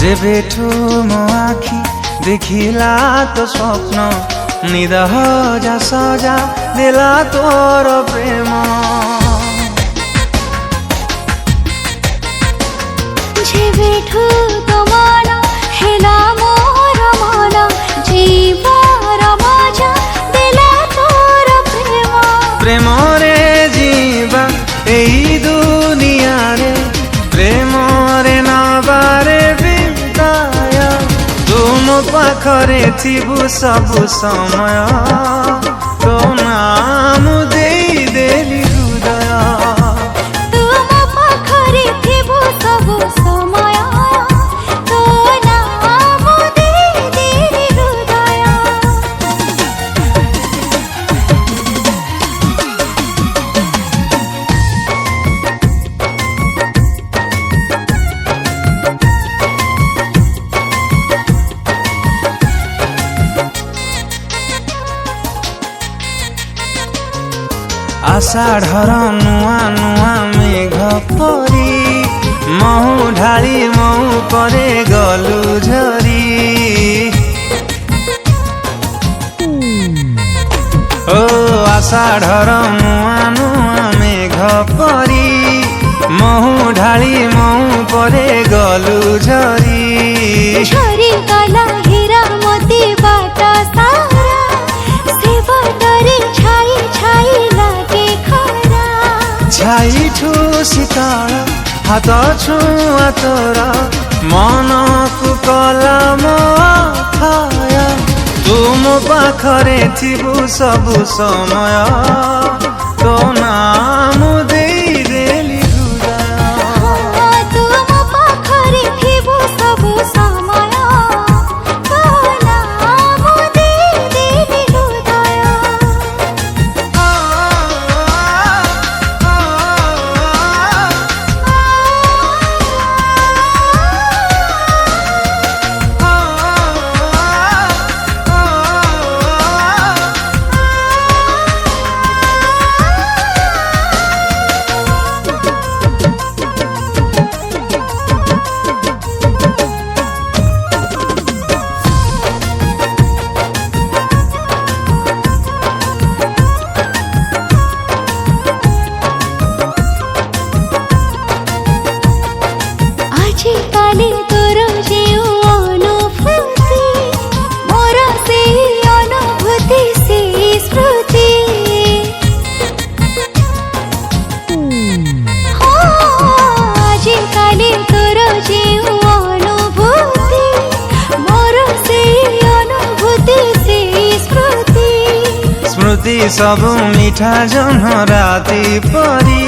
जेबेठू मो आखि देखिला तो स्वप्न निद हजा सजा देला तोर प्रेम जेबेठू तो मन हेला मोर मन जीवर मजा देला तोर प्रेम प्रेम रे जीवा एई दुनिया रे प्रेम रे नबारे बिताय तुम पाखरे थिबु सबु समय तो नाम देई देली हृदय तुम पाखरे थिबु सबु समय तो नाम देई देली हृदय आषाढ़र नुआ नुआ मेघ परी महु ढाली महु करे गलु झरी ओ आषाढ़र नुआ नुआ मेघ परी महु ढाली महु करे गलु झरी झरी गला हीरा मोती बाटा सारा से बाटरे छाई छाई लागे खरा छाई ठू शीतल हाथ छुआ तोर मन को कला मोथाय तुम पाखरे थिबु सबु समय तो नाम देई देली हृदय तुम पाखरे थिबु सबु समय तो नाम देई देली हृदय आजिकाली तोर जेउ अनुभूति मोर से अनुभूति से स्मृति आजिकाली तोर जेउ अनुभूति मोर से अनुभूति से स्मृति स्मृति सब मीठा जन राति परी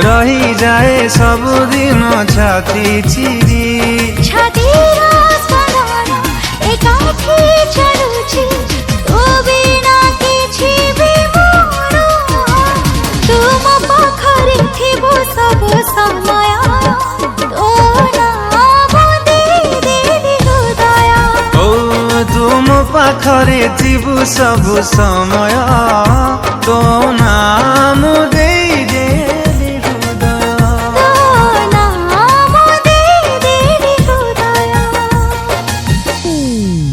रही जाए सबुदिन छाती चिरी छातीर स्मरण एकाठी चलुछि तो बिना किछि भी मोर तुम पाखरे थिबु सबु समय तो नाम देई देली हृदय ओ तुम पाखरे थिबु सबु समय तो